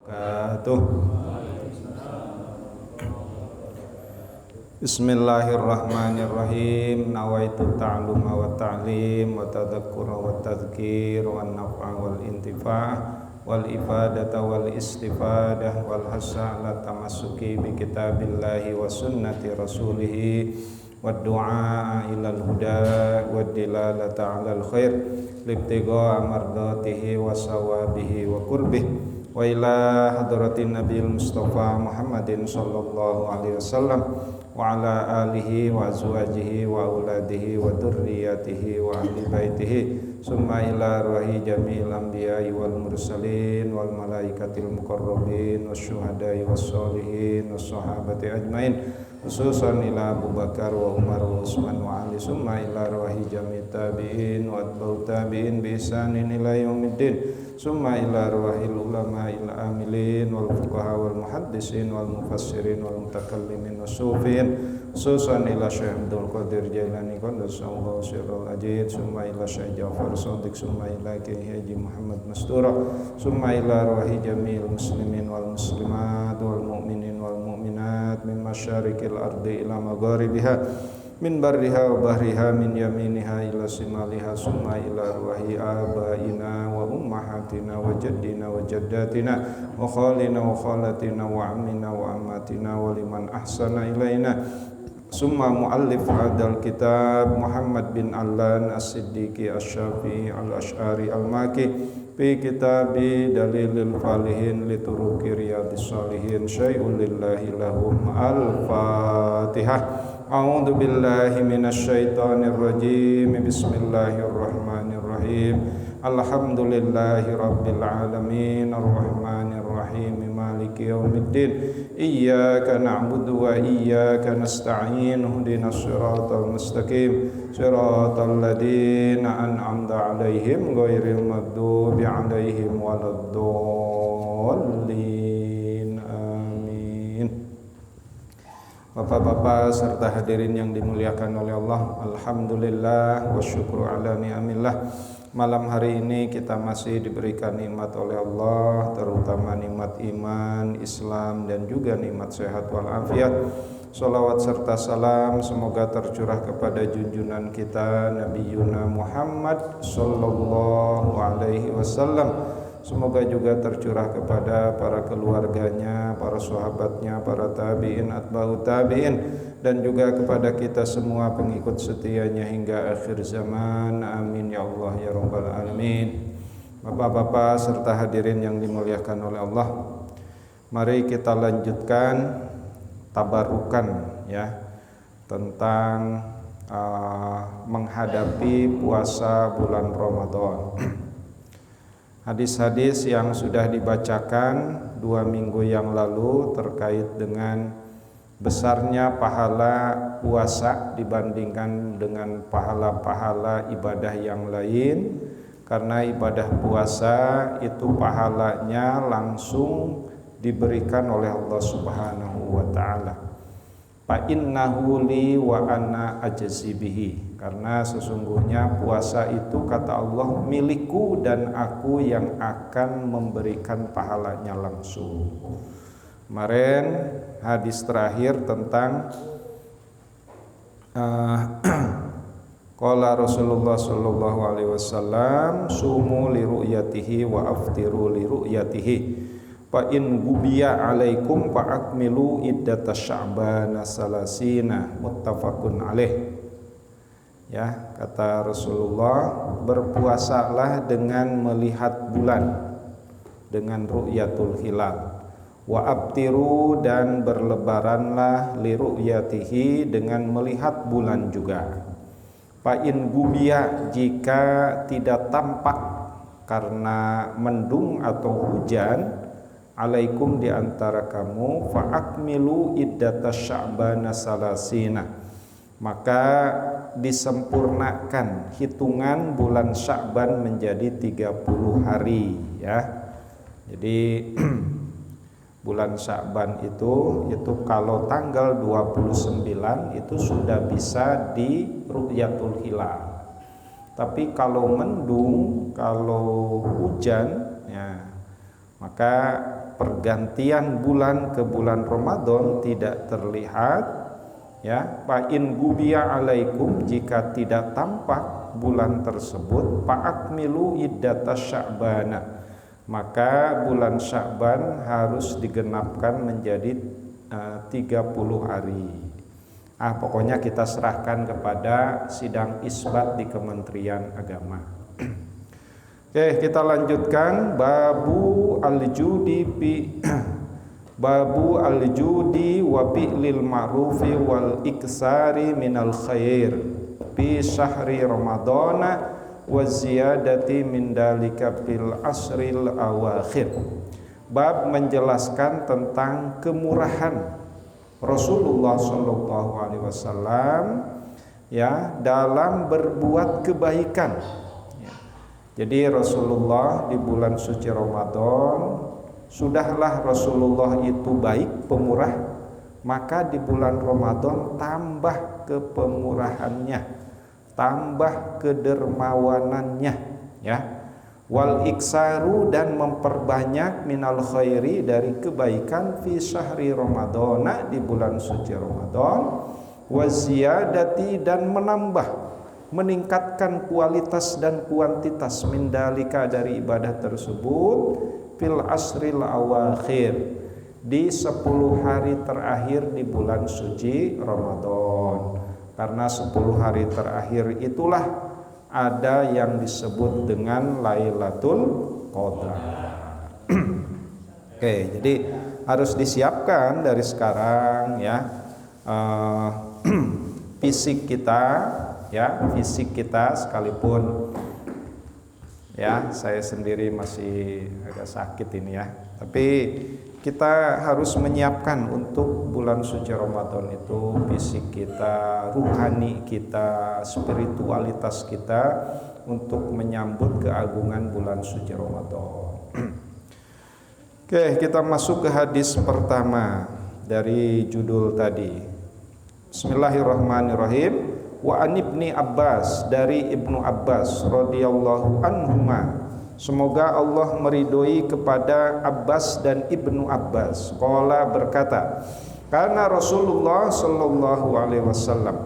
wabarakatuh. Bismillahirrahmanirrahim. Nawaitu ta'luma wa ta'lim wa tadhakkura wa tadhkir wa naf'a wal intifa' wal ifadata wal istifadah wal hasa ala tamassuki bi kitabillahi wa sunnati rasulih wa du'a ilal huda wa dilalata alal khair libtigha mardatihi wa sawabihi wa qurbih wa ila hadratin nabiyil mustafa Muhammadin sallallahu alaihi wasallam wa ala alihi wa azwajihi wa auladihi wa dzurriyyatihi wa ahli baitihi summa ila ruhi jami'il anbiya'i wal mursalin wal malaikatil muqarrabin wasyuhada'i wassolihin wassahabati ajmain khususan ila Abu Bakar wa Umar wa Utsman wa Ali summa ila ruhi jami'it tabi'in wa atba'ut tabi'in bi ihsanin ila yaumiddin summa ila ruhil ulama il amilin wal fuqaha wal muhaddisin wal mufassirin wal mutakallimin wasufin khususan ila Syekh Abdul Qadir Jailani qaddasallahu sirrul ajid summa ila Syekh Ja'far Shadiq summa ila Kiai Haji Muhammad Mastura summa ila ruhi jami'il muslimin wal muslimat wal mu'minin wal mu'minat min masyariqil ardi ila magharibiha min barriha wa bahriha min yaminiha ila simaliha summa ila ruhi abaina wa ummahatina wa jaddina wa jaddatina wa khalina wa khalatina wa ammina wa ammatina wa liman ahsana ilaina summa muallif hadal kitab Muhammad bin Allan as-Siddiqi asy-Syafi'i al-Asy'ari al-Maki fi kitabi dalilil falihin lituruqi riyadhis shalihin syai'un lillahi lahum al-Fatihah. A'udzu billahi minasyaitonir rajim. Bismillahirrahmanirrahim. Alhamdulillahi rabbil alamin arrahmanir rahim maliki yaumiddin. Iyyaka na'budu wa iyyaka nasta'in. Ihdinas siratal mustaqim. Siratal ladzina an'amta 'alaihim ghairil maghdubi 'alaihim waladdallin. Bapak-bapak serta hadirin yang dimuliakan oleh Allah, alhamdulillah wa syukru ala ni'amillah. Malam hari ini kita masih diberikan nikmat oleh Allah, terutama nikmat iman, Islam dan juga nikmat sehat walafiat. Salawat serta salam semoga tercurah kepada junjungan kita Nabi Yuna Muhammad sallallahu alaihi wasallam. Semoga juga tercurah kepada para keluarganya, para sahabatnya, para tabi'in, atba'ut tabi'in dan juga kepada kita semua pengikut setianya hingga akhir zaman. Amin ya Allah ya rabbal alamin. Bapak-bapak serta hadirin yang dimuliakan oleh Allah, mari kita lanjutkan tabarukan ya tentang menghadapi puasa bulan Ramadan. Hadis-hadis yang sudah dibacakan 2 minggu yang lalu terkait dengan besarnya pahala puasa dibandingkan dengan pahala-pahala ibadah yang lain, karena ibadah puasa itu pahalanya langsung diberikan oleh Allah Subhanahu wa taala. Fa innahu li wa ana ajzi bihi. Karena sesungguhnya puasa itu kata Allah milikku dan aku yang akan memberikan pahalanya langsung. Kemarin hadis terakhir tentang qala Rasulullah sallallahu alaihi wasallam sumu li ru'yatihi wa aftiru li ru'yatihi fa in gubiya alaikum fa akmilu iddata sya'bana salasina muttafaqun alaih. Ya, kata Rasulullah, berpuasalah dengan melihat bulan, dengan ru'yatul hilal. Wa abtiru, dan berlebaranlah li ru'yatihi, dengan melihat bulan juga. Fa in gubiya, jika tidak tampak karena mendung atau hujan, alaikum di antara kamu, fa akmilu iddata sya'bana salasina, maka disempurnakan hitungan bulan Sya'ban menjadi 30 hari ya. Jadi bulan Sya'ban itu kalau tanggal 29 itu sudah bisa di ru'yatul hilal. Tapi kalau mendung, kalau hujan ya, maka pergantian bulan ke bulan Ramadan tidak terlihat, ya, fa in gubiya alaikum, jika tidak tampak bulan tersebut, fa'akmilu iddatas sya'bana, maka bulan Sya'ban harus digenapkan menjadi 30 hari. Pokoknya kita serahkan kepada sidang isbat di Kementerian Agama. Oke, kita lanjutkan babu al-judi babu al-judi wa fi'lil ma'rufi wal iksari minal khair fi syahri ramadana wa ziyadati min dalika fil asril awakhir. Bab menjelaskan tentang kemurahan Rasulullah sallallahu alaihi wasallam, ya, dalam berbuat kebaikan. Jadi Rasulullah di bulan suci Ramadan, sudahlah Rasulullah itu baik, pemurah, maka di bulan Ramadan tambah kepemurahannya, tambah kedermawanannya, ya. Wal iksaru, dan memperbanyak minal khairi, dari kebaikan, fi syahri ramadana, di bulan suci Ramadan, wa ziyadati, dan menambah, meningkatkan kualitas dan kuantitas, min dalika, dari ibadah tersebut, fil asril awakhir, di 10 hari terakhir di bulan suci Ramadan. Karena 10 hari terakhir itulah ada yang disebut dengan Lailatul Qadar. Oke, jadi harus disiapkan dari sekarang, ya, fisik kita, ya, fisik kita, sekalipun, ya, saya sendiri masih agak sakit ini, ya, tapi kita harus menyiapkan untuk bulan suci Ramadan itu fisik kita, ruhani kita, spiritualitas kita untuk menyambut keagungan bulan suci Ramadan. Oke, kita masuk ke hadis pertama dari judul tadi. Bismillahirrahmanirrahim. Wa an ibni Abbas, dari Ibnu Abbas radhiyallahu anhuma, semoga Allah meridhoi kepada Abbas dan Ibnu Abbas. Qala, berkata, karena Rasulullah sallallahu alaihi wasallam,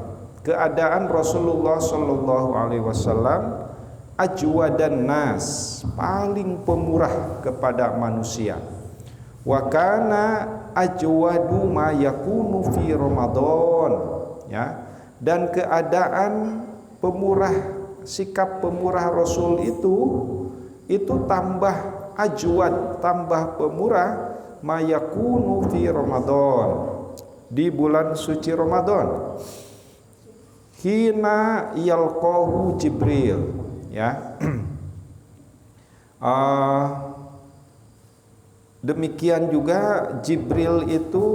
keadaan Rasulullah sallallahu alaihi wasallam, ajwadan nas, paling pemurah kepada manusia. Wa kana ajwadu ma yakunu fi Ramadan, ya, dan keadaan pemurah, sikap pemurah Rasul itu tambah ajwad, tambah pemurah, mayakunu fi Ramadan, di bulan suci Ramadan. Hina yalqahu Jibril, ya. Demikian juga Jibril itu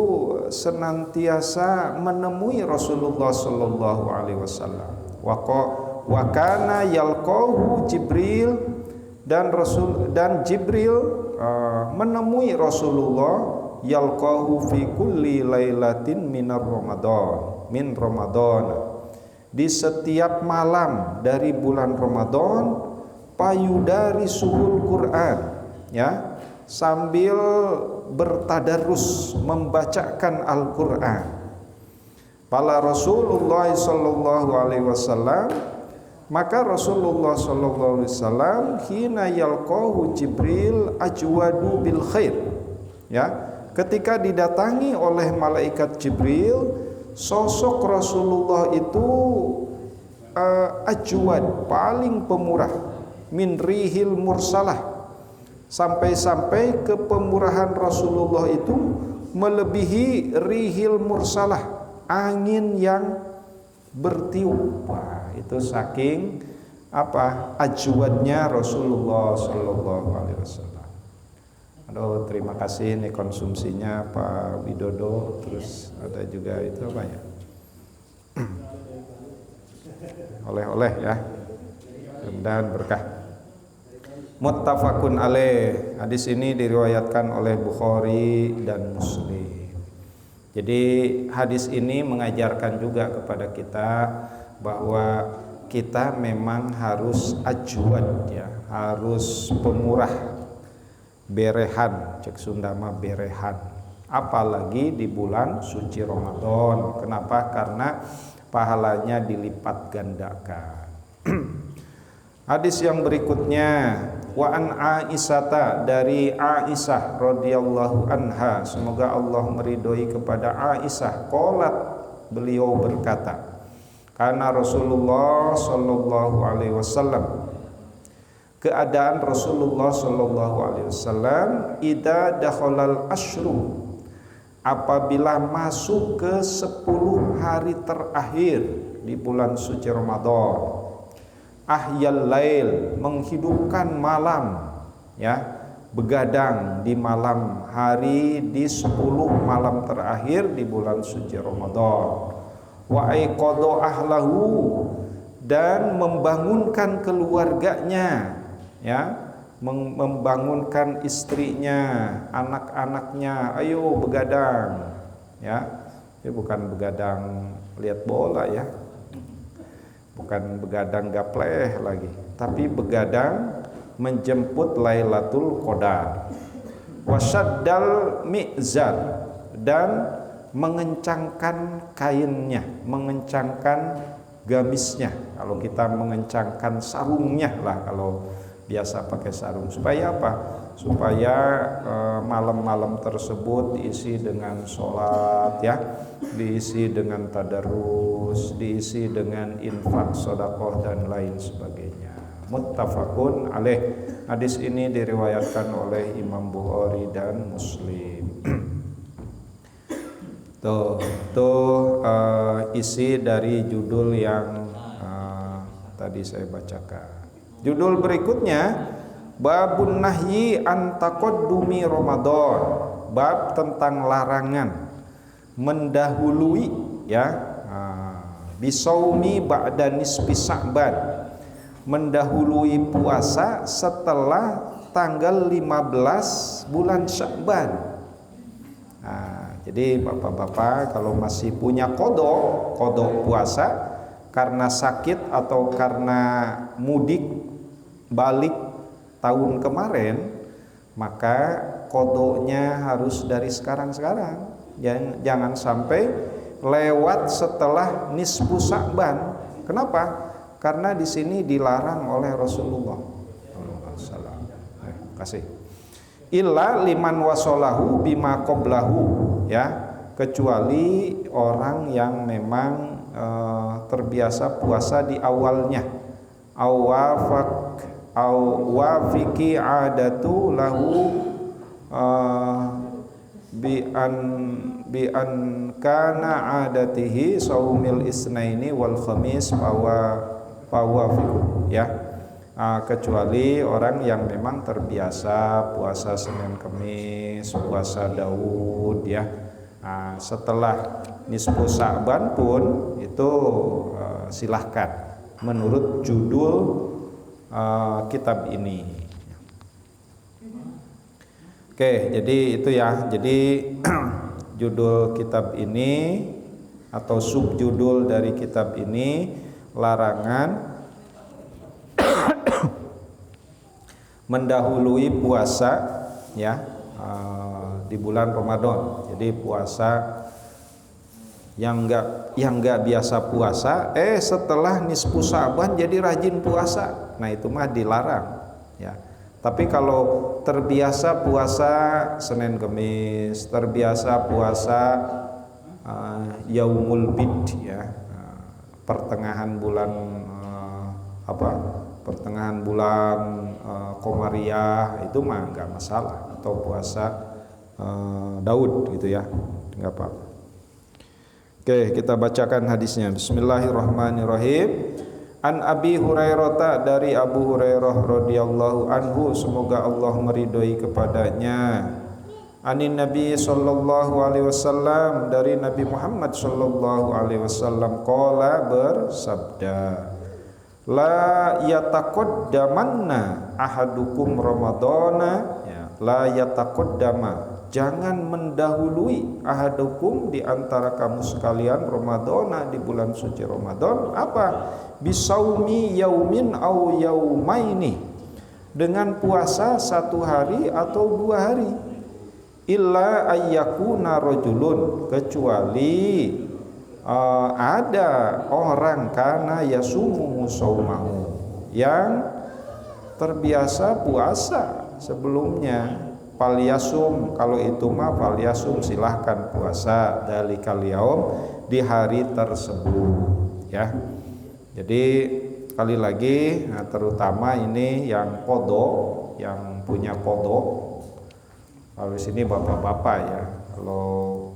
senantiasa menemui Rasulullah sallallahu alaihi wasallam. Wa kana yalqahu Jibril, dan Jibril menemui Rasulullah, yalqahu fi kulli lailatin min Ramadan, di setiap malam dari bulan Ramadan, payudari suhul Quran, ya, sambil bertadarus membacakan Al-Quran. Pala Rasulullah sallallahu alaihi wasallam, maka Rasulullah sallallahu alaihi wasallam, hina yalqahu Jibril ajwadu bil khair, ya, ketika didatangi oleh malaikat Jibril, sosok Rasulullah itu ajwad, paling pemurah, min rihil mursalah, sampai-sampai kepemurahan Rasulullah itu melebihi rihil mursalah, angin yang bertiup. Wah, itu saking ajwadnya Rasulullah sallallahu alaihi wasallam. Aduh, terima kasih nih konsumsinya Pak Widodo. Terus ada juga itu apa ya, oleh-oleh, ya, dan berkah. Muttafaqun alaih. Hadis ini diriwayatkan oleh Bukhari dan Muslim. Jadi hadis ini mengajarkan juga kepada kita bahwa kita memang harus ajwad, ya, harus pemurah berehan, cek Sunda mah berehan. Apalagi di bulan suci Ramadan. Kenapa? Karena pahalanya dilipat gandakan. Hadis yang berikutnya, wa an Aisyata, dari Aisyah radhiyallahu anha, semoga Allah meridhoi kepada Aisyah, qalat, beliau berkata, karena Rasulullah sallallahu alaihi wasallam, keadaan Rasulullah sallallahu alaihi wasallam, idza dakhalal asyru, apabila masuk ke 10 hari terakhir di bulan suci Ramadan, ahyal lail, menghidupkan malam, ya, begadang di malam hari di 10 malam terakhir di bulan suci Ramadan. Wa aiqadha ahlahu, dan membangunkan keluarganya, ya, membangunkan istrinya, anak-anaknya, ayo begadang, ya. Ini bukan begadang lihat bola, ya, bukan begadang gapleh lagi, tapi begadang menjemput Lailatul Qadar. Wasyaddal mi'zar, dan mengencangkan kainnya, mengencangkan gamisnya. Kalau kita mengencangkan sarungnya lah, kalau biasa pakai sarung. Supaya apa? Supaya malam-malam tersebut diisi dengan sholat, ya, diisi dengan tadarus, diisi dengan infak, sedekah, dan lain sebagainya. Muttafaqun alaih. Hadis ini diriwayatkan oleh Imam Bukhari dan Muslim. Tuh isi dari judul yang tadi saya bacakan. Judul berikutnya, babun nahyi an taqaddumi Ramadan, bab tentang larangan mendahului, ya, bisaumi ba'da nisfi Sa'ban, mendahului puasa setelah tanggal 15 bulan Sya'ban. Jadi bapak-bapak kalau masih punya kodok puasa karena sakit atau karena mudik balik tahun kemarin, maka kodoknya harus dari sekarang-sekarang. Jangan sampai lewat setelah nisfu Sa'ban. Kenapa? Karena di sini dilarang oleh Rasulullah. Kasih. Illa liman wasolahu bima qablahu, ya, kecuali orang yang memang terbiasa puasa di awalnya, awafiki adatu lahu bi an kana adatihi saumil isnaini wal khamis fawafiku, ya. Kecuali orang yang memang terbiasa puasa Senin Kemis, puasa Daud, ya. Setelah nisfu Sa'ban pun itu silahkan menurut judul kitab ini. Oke, jadi itu ya. Jadi judul kitab ini atau subjudul dari kitab ini, larangan mendahului puasa, ya, di bulan Ramadan. Jadi puasa yang enggak biasa puasa, setelah nisfu Sa'ban jadi rajin puasa. Nah, itu mah dilarang, ya. Tapi kalau terbiasa puasa Senin Kemis, terbiasa puasa Yaumul Bid, ya, pertengahan bulan pertengahan bulan Komariah, itu mah enggak masalah, atau puasa Daud gitu, ya, enggak apa-apa. Oke, kita bacakan hadisnya. Bismillahirrahmanirrahim. An Abi Hurairah, dari Abu Hurairah radhiyallahu anhu, semoga Allah meridhoi kepadanya. Anin Nabi sallallahu alaihi wasallam, dari Nabi Muhammad sallallahu alaihi wasallam, qala, bersabda, la yataqaddamanna ahadukum ramadana, ya, la yataqaddama, jangan mendahului ahadukum, di antara kamu sekalian, ramadana, di bulan suci Ramadan, apa? Bisaumi yaumin au yaumaini, dengan puasa 1 hari atau 2 hari. Illa ayyakuna rajulun, kecuali ada orang kana yasumu saumahu, yang terbiasa puasa sebelumnya. Falyasum, kalau itu mah falyasum, silahkan puasa dalikal yaum, di hari tersebut ya. Jadi sekali lagi, nah, terutama ini yang kodok, yang punya kodok. Kalau di sini bapak-bapak ya, kalau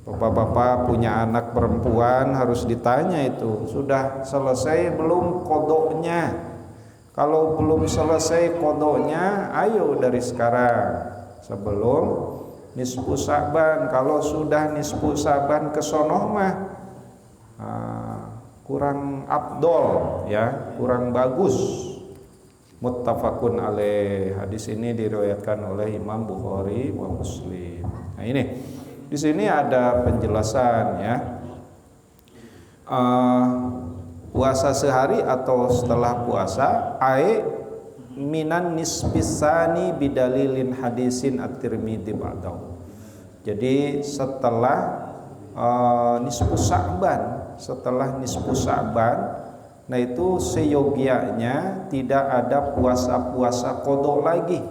bapak-bapak punya anak perempuan harus ditanya itu, sudah selesai belum kodoknya? Kalau belum selesai kodoknya, ayo dari sekarang sebelum nisfu Sa'ban. Kalau sudah nisfu Sa'ban kesonoh mah kurang afdol ya, kurang bagus. Muttafaqun alaih. Hadis ini diriwayatkan oleh Imam Bukhari wa Muslim. Nah ini di sini ada penjelasan ya. Puasa sehari atau setelah puasa, minan nisbisani bidalilin hadisin at-Tirmidzi ba'dahu. Jadi setelah nisfu Sa'ban, nah itu seyogianya tidak ada puasa-puasa qadha lagi.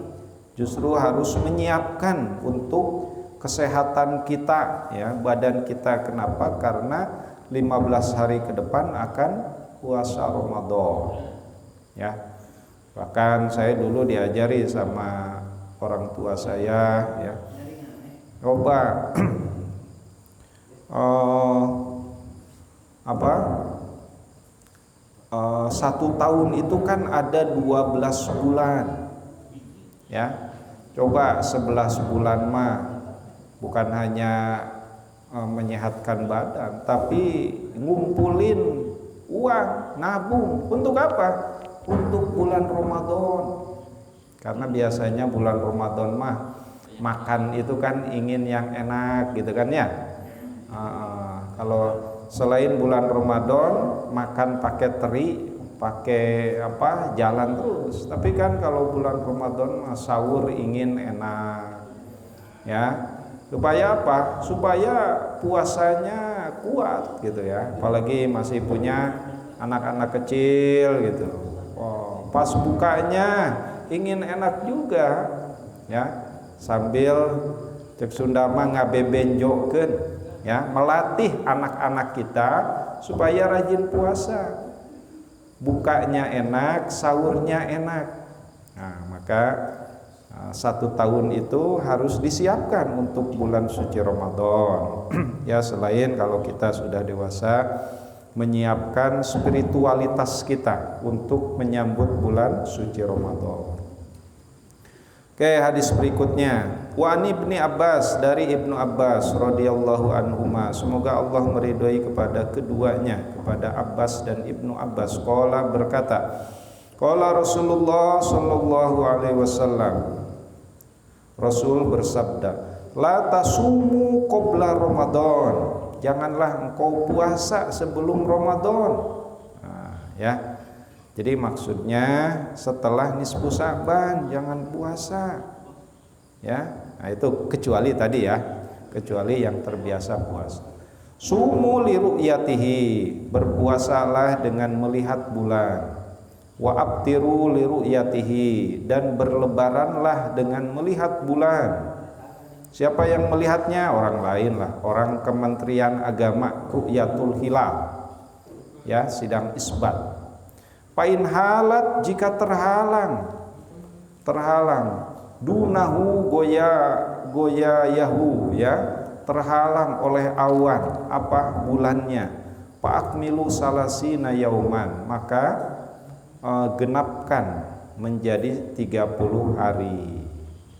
Justru harus menyiapkan untuk kesehatan kita ya, badan kita. Kenapa? Karena 15 hari ke depan akan puasa Ramadan ya. Bahkan saya dulu diajari sama orang tua saya ya, coba 1 tahun itu kan ada 12 bulan ya. Coba 11 bulan mah bukan hanya menyehatkan badan, tapi ngumpulin uang, nabung. Untuk apa? Untuk bulan Ramadan. Karena biasanya bulan Ramadan mah makan itu kan ingin yang enak gitu kan ya. Kalau selain bulan Ramadan makan pakai teri, pakai apa, jalan terus. Tapi kan kalau bulan Ramadan sahur ingin enak ya. Supaya apa? Supaya puasanya kuat gitu ya. Apalagi masih punya anak-anak kecil gitu. Pas bukanya ingin enak juga ya. Sambil cek Sunda mah ngabebenjokeun ya, melatih anak-anak kita supaya rajin puasa. Bukanya enak, sahurnya enak. Nah, maka 1 tahun itu harus disiapkan untuk bulan suci Ramadan. Ya, selain kalau kita sudah dewasa, menyiapkan spiritualitas kita untuk menyambut bulan suci Ramadan. Oke, hadis berikutnya. Wa Ibnu Abbas, dari Ibnu Abbas radhiyallahu anhuma, semoga Allah meridhai kepada keduanya, kepada Abbas dan Ibnu Abbas. Qala, berkata, qala Rasulullah sallallahu alaihi wasallam, Rasul bersabda, la tasumu qabla Ramadan, janganlah engkau puasa sebelum Ramadan. Nah, ya. Jadi maksudnya setelah nisfu Sa'ban jangan puasa. Ya. Nah, itu kecuali tadi ya, kecuali yang terbiasa puasa. Sumu li ru'yatihi, berpuasalah dengan melihat bulan. Wa abtiru li ru'yatihi, dan berlebaranlah dengan melihat bulan. Siapa yang melihatnya? Orang lain lah, orang Kementerian Agama, ru'yatul hilal. Ya, sidang isbat. Pain halat, jika terhalang dunahu goya yahu ya, terhalang oleh awan apa bulannya, fa'akmilu salasina yauman, maka genapkan menjadi 30 hari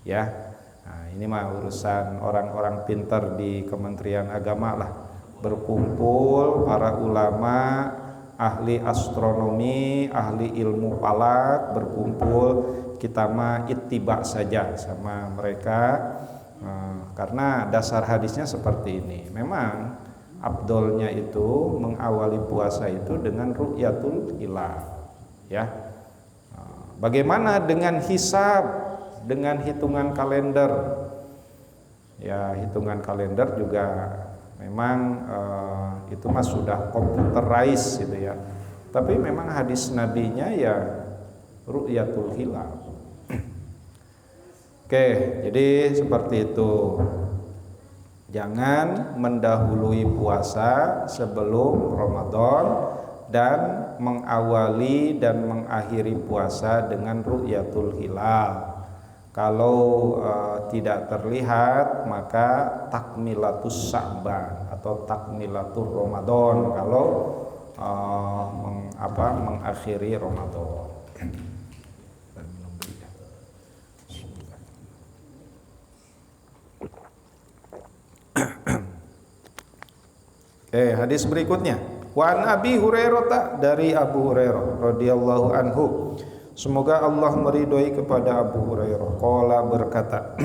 ya. Nah, ini mah urusan orang-orang pintar di Kementerian Agama lah, berkumpul para ulama, ahli astronomi, ahli ilmu falak, berkumpul. Kita mah ittiba saja sama mereka, karena dasar hadisnya seperti ini. Memang afdolnya itu mengawali puasa itu dengan ru'yatul hilal ya. Bagaimana dengan hisab, dengan hitungan kalender? Ya, hitungan kalender juga memang itu mah sudah computerized gitu ya. Tapi memang hadis nabinya ya ru'yatul hilal. Oke, jadi seperti itu. Jangan mendahului puasa sebelum Ramadan dan mengawali dan mengakhiri puasa dengan ru'yatul hilal. Kalau tidak terlihat maka takmilatus Sya'ban atau takmilatul Ramadan kalau mengakhiri Ramadan. Hadis berikutnya. Wa an Abi Hurairah, dari Abu Hurairah radhiyallahu anhu. Semoga Allah meridhoi kepada Abu Hurairah. Qala, berkata,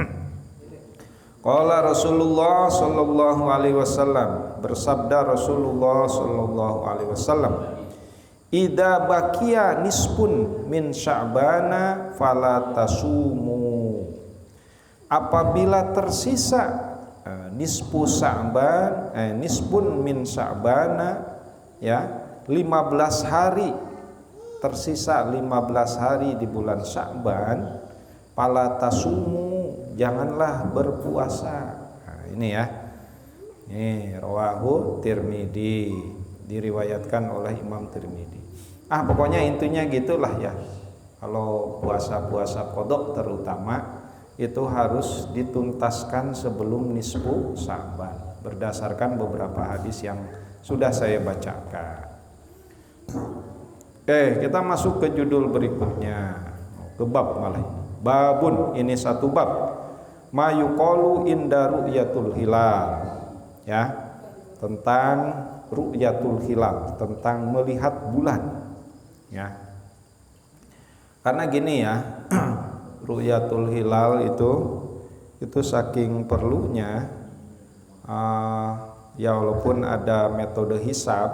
qala Rasulullah sallallahu alaihi wasallam, bersabda Rasulullah sallallahu alaihi wasallam, idza baqiya nisfun min Sya'bana fala tasumu. Apabila tersisa nisfu Sya'ban, nisfun min Sya'bana, ya, 15 hari, tersisa 15 hari di bulan Sya'ban, fala tasumu, janganlah berpuasa. Nah, ini ya. Ini rawahu Tirmidzi, diriwayatkan oleh Imam Tirmidzi. Pokoknya intinya gitulah ya. Kalau puasa-puasa qada terutama itu harus dituntaskan sebelum nisfu Sya'ban berdasarkan beberapa hadis yang sudah saya bacakan. Kita masuk ke judul berikutnya, ke bab malah. Babun, ini satu bab. Ma yuqalu inda ru'yatul hilal. Ya, tentang ru'yatul hilal, tentang melihat bulan. Ya. Karena gini ya, ru'yatul hilal itu saking perlunya, ya walaupun ada metode hisab,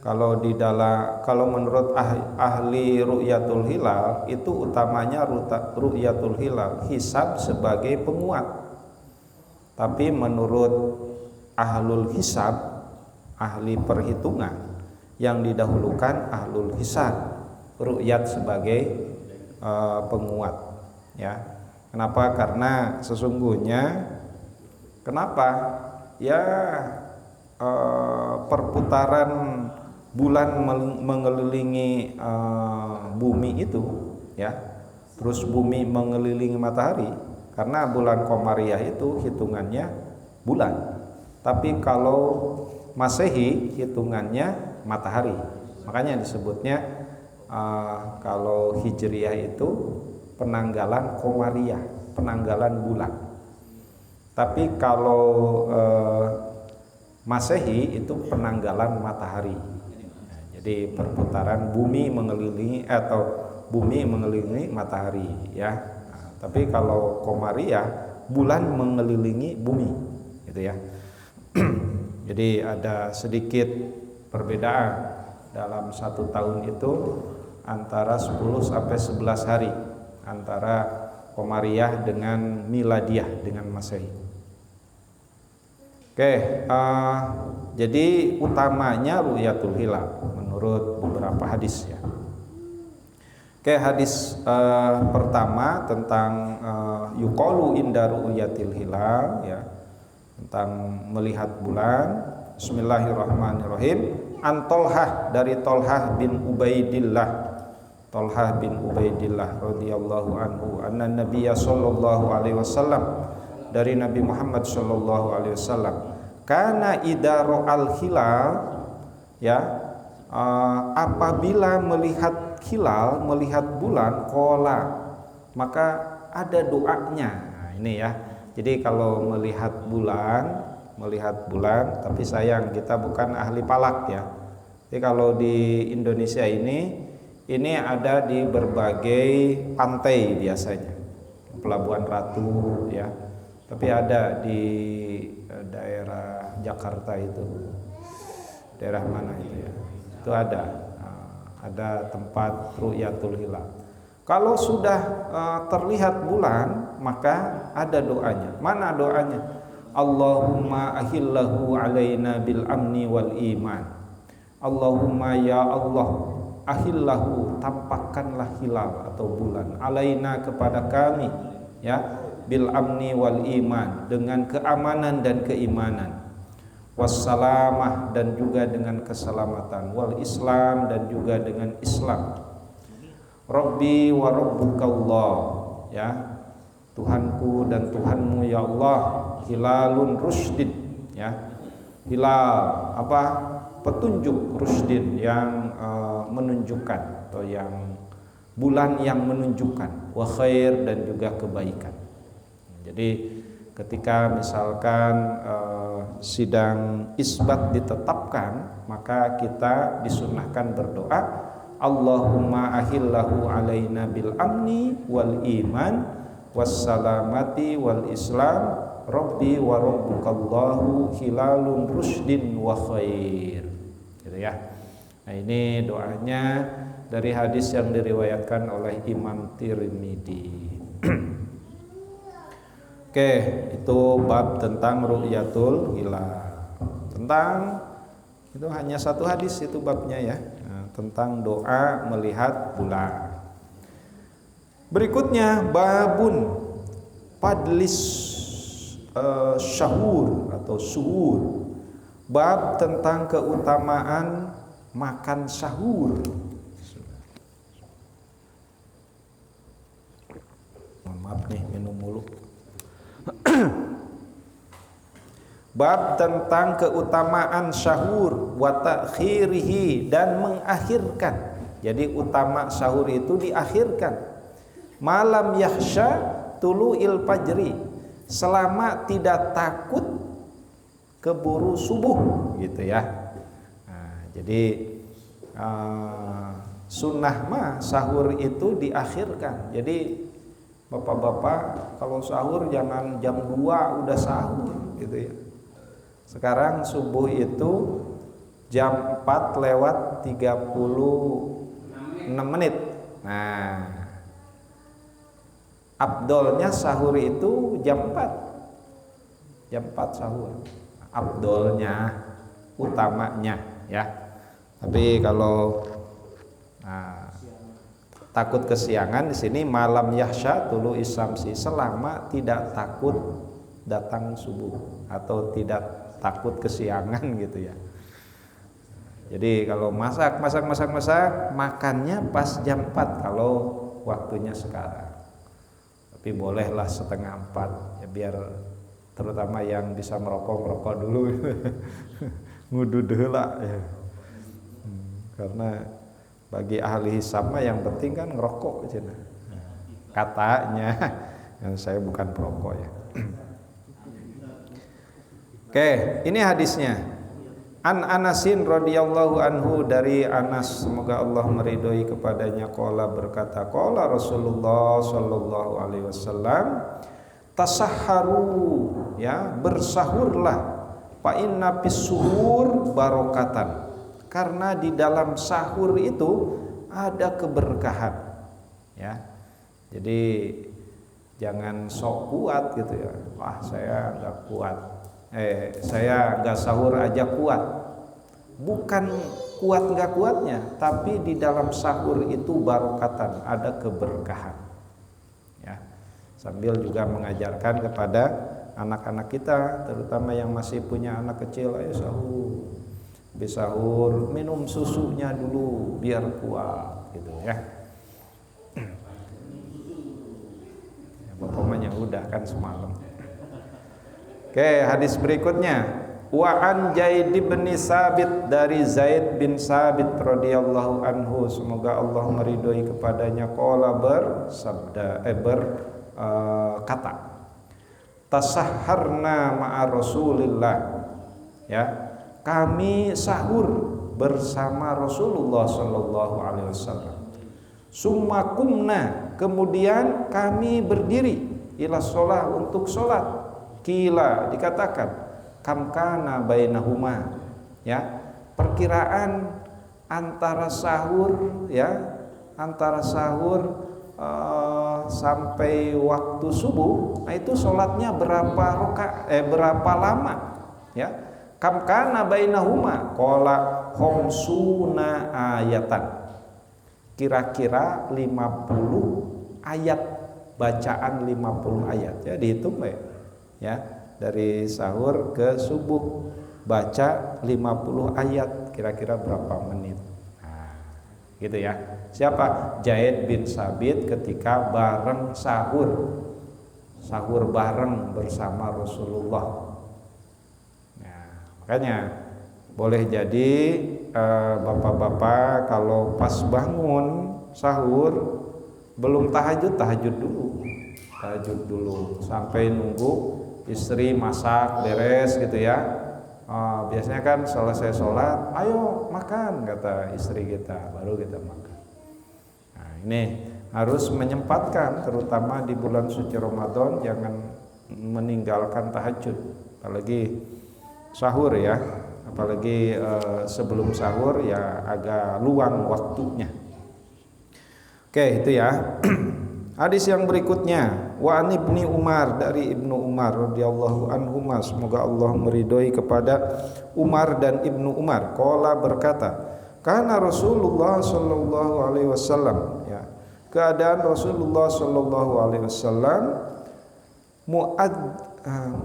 kalau menurut ahli ru'yatul hilal itu utamanya ru'yatul hilal hisab sebagai penguat. Tapi menurut ahlul hisab, ahli perhitungan, yang didahulukan ahlul hisab, ru'yat sebagai penguat. Ya, kenapa? Karena sesungguhnya perputaran bulan mengelilingi bumi itu, ya, terus bumi mengelilingi matahari, karena bulan Qamariyah itu hitungannya bulan, tapi kalau Masehi hitungannya matahari. Makanya disebutnya kalau Hijriyah itu penanggalan Qamariyah, penanggalan bulan. Tapi kalau Masehi itu penanggalan matahari. Jadi perputaran bumi mengelilingi matahari, ya. Tapi kalau Qamariyah bulan mengelilingi bumi, gitu ya. Jadi ada sedikit perbedaan dalam satu tahun itu antara 10 sampai 11 hari antara Qamariyah dengan Miladiyah, dengan Masehi. Jadi utamanya ru'yatul hilal menurut beberapa hadis ya. Hadis pertama tentang yuqalu inda ru'yatil hilal, ya, tentang melihat bulan. Bismillahirrahmanirrahim. An Tolhah, dari Tolhah bin Ubaidillah radhiyallahu anhu, anna Nabiyya sallallahu alaihi wasallam, dari Nabi Muhammad sallallahu alaihi wasallam, kana idza ra'al hilal, ya, apabila melihat hilal, melihat bulan, qala, maka ada doanya. Nah, ini ya. Jadi kalau melihat bulan, tapi sayang kita bukan ahli palak ya. Jadi kalau di Indonesia ini ada di berbagai pantai biasanya, Pelabuhan Ratu ya. Tapi ada di daerah Jakarta itu, daerah mana itu ya? Itu ada tempat ru'yatul hilal. Kalau sudah terlihat bulan, maka ada doanya. Mana doanya? Allahumma ahillahu alaina bil amni wal iman. Allahumma ya Allah, ahillahu, tampakkanlah hilal atau bulan, alaina kepada kami, ya, bil amni wal iman, dengan keamanan dan keimanan, wassalamah, dan juga dengan keselamatan, wal Islam, dan juga dengan Islam. Rabbi wa rabbukallah, ya, Tuhanku dan Tuhanmu ya Allah, hilalun rusdin, ya, hilal apa? Petunjuk, rusdin yang menunjukkan, atau yang bulan yang menunjukkan, wa khair, dan juga kebaikan. Jadi ketika misalkan sidang isbat ditetapkan, maka kita disunahkan berdoa, Allahumma ahillahu alaina bil amni wal iman wassalamati wal Islam, Rabbi wa rabbukallahu hilalun rusdin wa khair, gitu ya. Nah, ini doanya dari hadis yang diriwayatkan oleh Imam Tirmidzi. Oke, itu bab tentang ru'yatul hilal. Tentang itu hanya satu hadis itu babnya ya. Nah, tentang doa melihat bulan. Berikutnya babun padlis syahur atau suhur. Bab tentang keutamaan makan sahur. Maaf nih, minum mulu. Bab tentang keutamaan sahur wa ta'khirihi, dan mengakhirkan. Jadi utama sahur itu diakhirkan. Malam yahsya tulu'il fajri, selama tidak takut keburu subuh, gitu ya. Nah, jadi sunnah mah sahur itu diakhirkan. Jadi bapak-bapak kalau sahur jangan jam 2 udah sahur, gitu ya. Sekarang subuh itu jam 4 lewat 36 menit. Nah, afdolnya sahur itu jam 4. Jam 4 sahur. Afdolnya, utamanya ya. Tapi kalau takut kesiangan, di sini malam yahsya tulu isamsi, selama tidak takut datang subuh atau tidak takut kesiangan, gitu ya. Jadi kalau masak, makannya pas jam 4 kalau waktunya sekarang. Tapi bolehlah setengah 4 ya, biar terutama yang bisa merokok dulu. Ngudu deula ya. Karena bagi ahli hisab mah yang penting kan ngerokok cenah. Katanya, yang saya bukan perokok ya. Oke, ini hadisnya. An Anasin radhiyallahu anhu, dari Anas, semoga Allah meridhoi kepadanya, qala, berkata, qala Rasulullah sallallahu alaihi wasallam, tasahharu, ya, bersahurlah, fa inna fis suhur barokatan, karena di dalam sahur itu ada keberkahan, ya. Jadi jangan sok kuat gitu ya. Wah, saya enggak kuat. Saya enggak sahur aja kuat. Bukan kuat enggak kuatnya, tapi di dalam sahur itu barokatan, ada keberkahan. Ya. Sambil juga mengajarkan kepada anak-anak kita, terutama yang masih punya anak kecil, ayo sahur. Habis sahur minum susunya dulu biar kuat, gitu ya. Bapak yang udah kan semalam. Oke, hadis berikutnya, wa an Zaid bin Sabit, dari Zaid bin Sabit radhiyallahu anhu, semoga Allah meridhoi kepadanya, qala, bersabda, berkata, tasahharna ma'a Rasulillah, ya, kami sahur bersama Rasulullah sallallahu alaihi wasallam. Summa kumna, kemudian kami berdiri, ila sholat, untuk sholat. Kila, dikatakan, kam kana bainahuma, ya, perkiraan antara sahur ya, antara sahur sampai waktu subuh, nah itu sholatnya berapa lama ya? Kam kana bainahuma qala khamsuna ayatan, kira-kira 50 ayat, bacaan 50 ayat ya, dihitung ya, dari sahur ke subuh baca 50 ayat, kira-kira berapa menit. Gitu ya. Siapa? Zaid bin Sabit ketika bareng sahur bareng bersama Rasulullah. Nah, makanya boleh jadi bapak-bapak kalau pas bangun sahur belum tahajud dulu sampai nunggu istri masak beres gitu ya. Biasanya kan selesai sholat, ayo makan, kata istri kita, baru kita makan. Nah, ini harus menyempatkan, terutama di bulan suci Ramadan, jangan meninggalkan tahajud, apalagi sahur ya, apalagi sebelum sahur ya agak luang waktunya. Oke, itu ya. Hadis yang berikutnya, wa an ibni Umar, dari Ibnu Umar radhiyallahu anhuma, semoga Allah meridhoi kepada Umar dan Ibnu Umar, qala berkata, kana Rasulullah sallallahu alaihi wasallam ya, keadaan Rasulullah sallallahu alaihi wasallam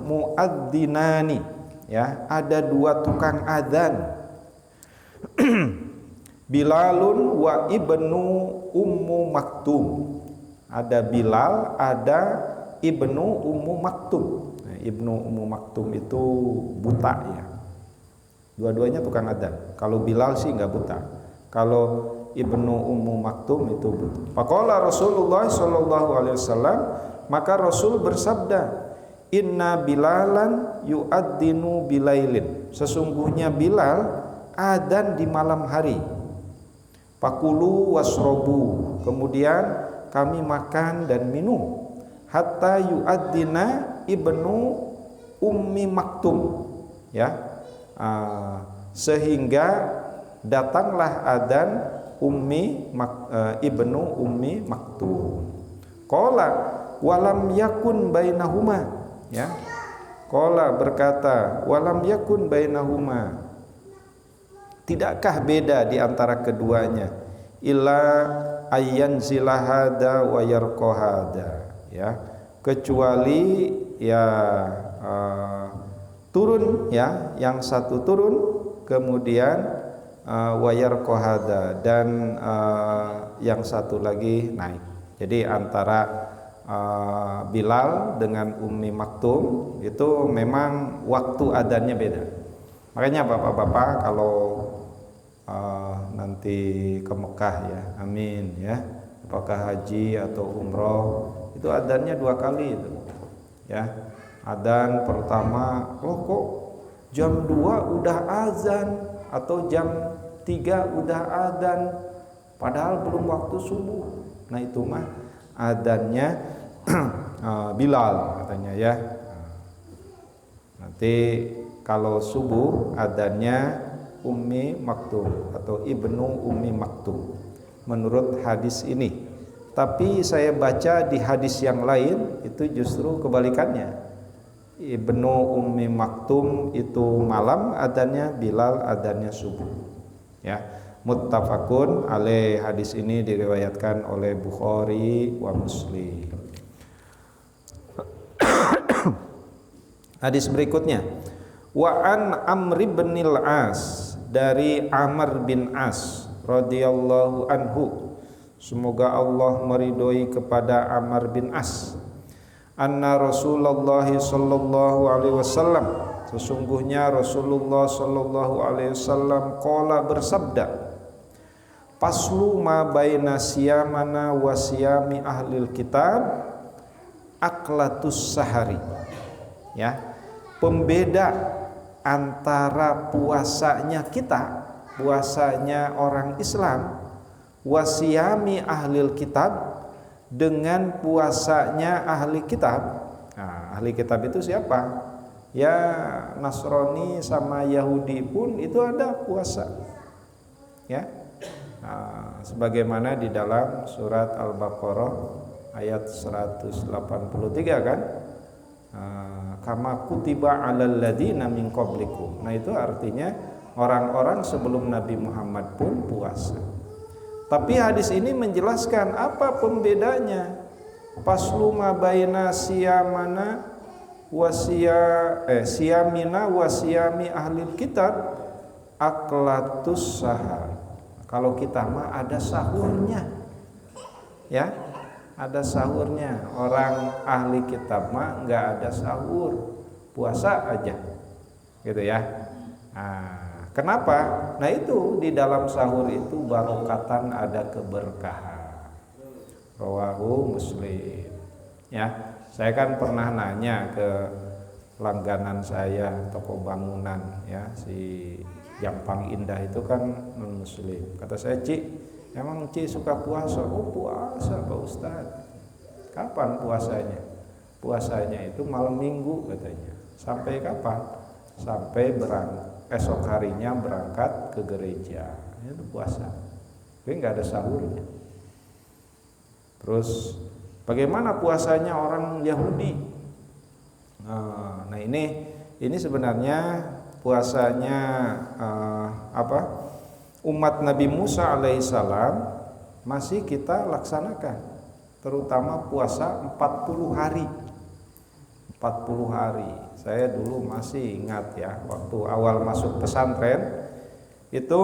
muadzzinani ya, ada dua tukang adzan Bilalun wa ibnu Ummu Maktum, ada Bilal, ada Ibnu Ummu Maktum. Nah, Ibnu Ummu Maktum itu buta ya. Dua-duanya tukang adzan. Kalau Bilal sih nggak buta. Kalau Ibnu Ummu Maktum itu buta. Faqala Rasulullah sallallahu alaihi wasallam, maka Rasul bersabda, inna Bilalan yu'adzinu bilailin. Sesungguhnya Bilal adzan di malam hari. Fakulu wasrobu. Kemudian kami makan dan minum hatta yu'adzina Ibnu Ummi Maktum ya, sehingga datanglah adzan Ibnu Ummi Maktum. Qala walam yakun bainahuma ya, qala berkata walam yakun bainahuma, tidakkah beda di antara keduanya, illa ayyan zilahada wa yarqahada ya, kecuali ya turun ya, yang satu turun kemudian wa yarqahada, dan yang satu lagi naik. Jadi antara Bilal dengan Ummi Maktum itu memang waktu adzannya beda. Makanya bapak-bapak kalau nanti ke Mekah ya, amin ya, apakah haji atau umroh, itu adzannya 2 kali itu ya. Adzan pertama, kok jam 2 udah azan, atau jam 3 udah adzan padahal belum waktu subuh. Nah itu mah adzannya Bilal katanya ya. Nanti kalau subuh adzannya Ummi Maktum atau Ibnu Ummi Maktum menurut hadis ini. Tapi saya baca di hadis yang lain itu justru kebalikannya. Ibnu Ummi Maktum itu malam adzannya, Bilal adzannya subuh. Ya, muttafaqun alaih. Hadis ini diriwayatkan oleh Bukhari wa Muslim. Hadis berikutnya, wa an Amr bin Al-As, dari Amr bin As radhiyallahu anhu, semoga Allah meridhoi kepada Amr bin As, anna Rasulullah sallallahu alaihi wasallam, sesungguhnya Rasulullah sallallahu alaihi wasallam qala bersabda, faslu ma baina siyamana wa siyami ahlil kitab aklatus sahari ya, pembeda antara puasanya kita, puasanya orang Islam, wasiyami ahlil kitab, dengan puasanya ahli kitab. Nah, ahli kitab itu siapa? Ya Nasrani sama Yahudi pun itu ada puasa. Ya. sebagaimana di dalam surat Al-Baqarah ayat 183 kan, kama kutiba 'alal ladzina min qablikum. Nah, itu artinya orang-orang sebelum Nabi Muhammad pun puasa. Tapi hadis ini menjelaskan apa pembedanya paslu ma baina siyamana siyamina wa siyami ahlil kitab aklatus sahar. Kalau kita mah ada sahurnya, ya, ada sahurnya. Orang ahli kitab mah nggak ada sahur, puasa aja, gitu ya. Nah, kenapa? Nah, itu di dalam sahur itu barokatan, ada keberkahan. Rawahu Muslim. Ya, saya kan pernah nanya ke langganan saya, toko bangunan, ya, si Jampang Indah itu kan non muslim. Kata saya, Ci, emang Ci suka puasa? Oh, puasa Pak Ustadz. Kapan puasanya? Puasanya itu malam minggu katanya. Sampai kapan? Sampai esok harinya berangkat ke gereja. Itu puasa. Tapi nggak ada sahurnya. Terus bagaimana puasanya orang Yahudi? Nah, ini sebenarnya puasanya umat Nabi Musa alaihissalam masih kita laksanakan, terutama puasa 40 hari. 40 hari. Saya dulu masih ingat ya, waktu awal masuk pesantren itu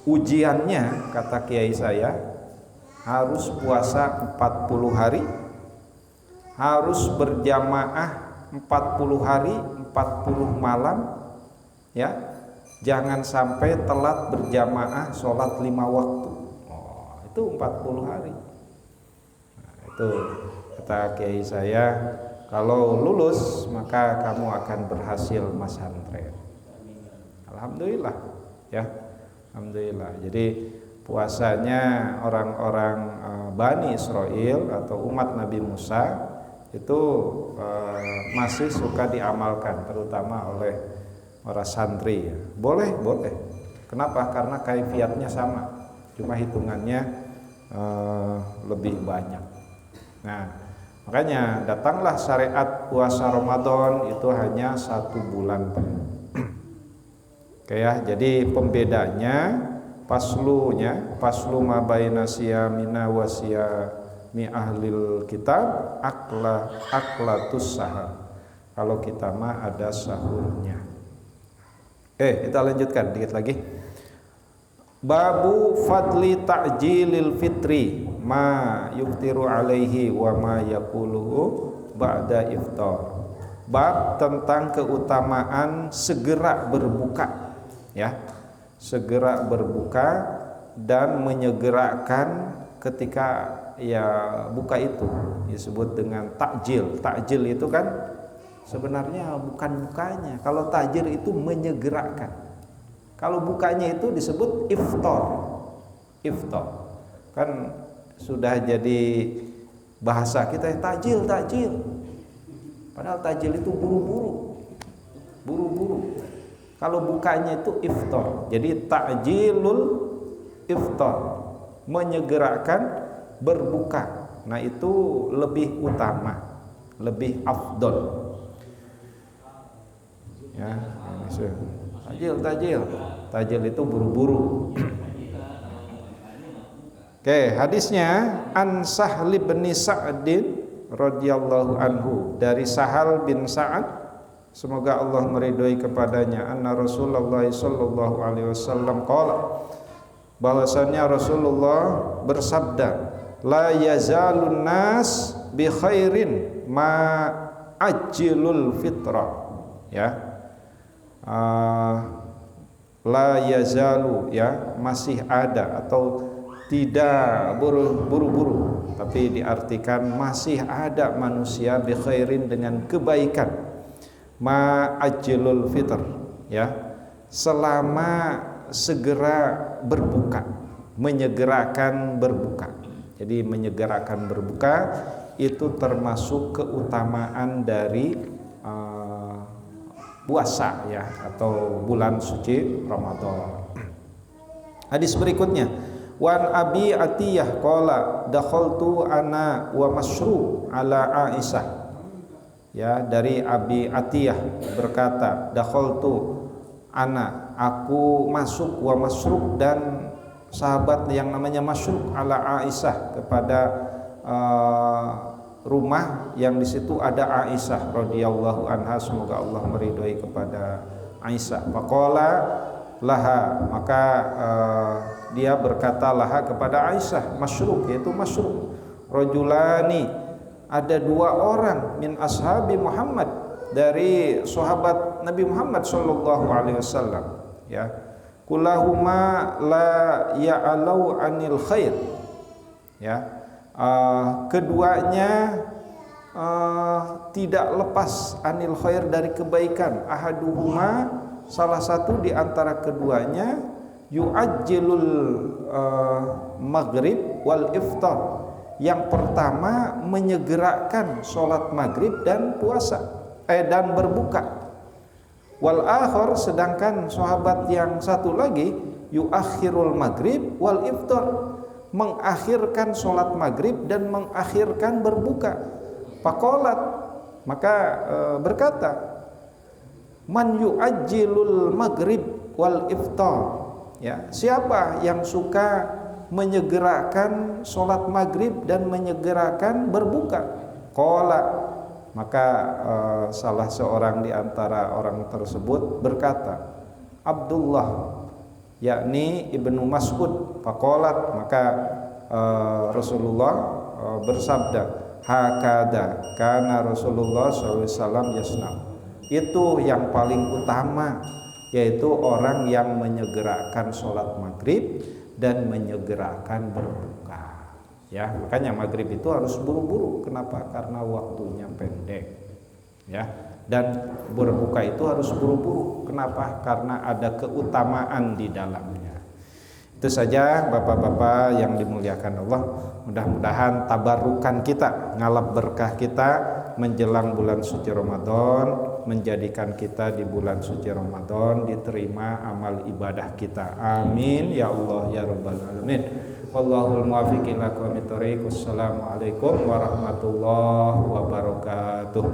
ujiannya kata kiai saya harus puasa 40 hari, harus berjamaah 40 hari 40 malam, ya, jangan sampai telat berjamaah sholat 5 waktu. Itu 40 hari. Nah, itu kata kiai saya, kalau lulus maka kamu akan berhasil pesantren. Alhamdulillah, ya, alhamdulillah. Jadi puasanya orang-orang Bani Israel atau umat Nabi Musa itu masih suka diamalkan, terutama oleh para santri, ya. Boleh. Kenapa? Karena kaifiatnya sama, cuma hitungannya lebih banyak. Nah, makanya datanglah syariat puasa Ramadan itu hanya 1 bulan. Oke ya, jadi pembedanya paslu ma baina siyamina wa siyami ahlil kitab aklatus sahar. Kalau kita mah ada sahurnya. Kita lanjutkan dikit lagi. Babu fadli ta'jilil fitri ma yuftiru alaihi wa ma yaquluhu ba'da iftar. Bab tentang keutamaan segera berbuka, ya. Segera berbuka dan menyegerakan ketika ya buka itu disebut dengan takjil. Takjil itu kan sebenarnya bukan bukanya. Kalau takjil itu menyegerakan. Kalau bukanya itu disebut iftar. Iftar kan sudah jadi bahasa kita, takjil. Padahal takjil itu buru-buru. Kalau bukanya itu iftar. Jadi takjilul iftar, menyegerakan berbuka. Nah, itu lebih utama, lebih afdol. Ya, takjil. Takjil itu buru-buru. Oke, hadisnya an Sahli bin Sa'din radhiyallahu anhu, dari Sahal bin Sa'ad, semoga Allah meridhoi kepadanya, anna Rasulullah sallallahu alaihi wasallam qala, bahwasanya Rasulullah bersabda, la yazalun nas bi khairin ma ajilul fitrah, ya. La yazalu, ya, masih ada atau tidak buru-buru, tapi diartikan masih ada manusia bi khairin, dengan kebaikan, ma ajilul fitr, ya, selama segera berbuka, menyegerakan berbuka. Jadi menyegerakan berbuka itu termasuk keutamaan dari puasa ya, atau bulan suci Ramadan. Hadis berikutnya, wan Abi Atiyah qala dakhaltu ana wa Masruq ala Aisyah. Ya, dari Abi Atiyah berkata, dakhaltu ana, aku masuk, wa Masruq, dan sahabat yang namanya Masruq, ala Aisyah, kepada rumah yang di situ ada Aisyah radhiyallahu anha, semoga Allah meridhoi kepada Aisyah. Faqala laha, maka dia berkata laha kepada Aisyah, Masruq, yaitu Masruq, rajulani, ada dua orang, min ashabi Muhammad, dari sahabat Nabi Muhammad sallallahu alaihi wasallam, ya, kulahuma la ya'alau anil khair, ya, keduanya tidak lepas anil khair, dari kebaikan. Ahaduhuma, salah satu di antara keduanya, yu'ajjilul maghrib wal iftar, yang pertama menyegerakan sholat maghrib dan puasa, dan berbuka. Wal akhar, sedangkan sahabat yang satu lagi, yuakhirul maghrib wal iftar, mengakhirkan sholat maghrib dan mengakhirkan berbuka. Faqalat, maka berkata, man yu'ajjilul maghrib wal iftar, ya, siapa yang suka menyegerakan sholat maghrib dan menyegerakan berbuka. Qala, maka salah seorang di antara orang tersebut berkata, Abdullah, yakni Ibnu Mas'ud. Faqalat, maka Rasulullah bersabda, hakada kana Rasulullah SAW yasna, itu yang paling utama, yaitu orang yang menyegerakan sholat maghrib dan menyegerakan berbuka. Ya, makanya maghrib itu harus buru-buru. Kenapa? Karena waktunya pendek. Ya, dan berbuka itu harus buru-buru. Kenapa? Karena ada keutamaan di dalamnya. Itu saja bapak-bapak yang dimuliakan Allah. Mudah-mudahan tabarukan kita, ngalap berkah kita menjelang bulan suci Ramadan, menjadikan kita di bulan suci Ramadan diterima amal ibadah kita. Amin ya Allah ya rabbal alamin. Wallahul muwaffiq ila aqwamit thoriq. Wassalamualaikum warahmatullahi wabarakatuh.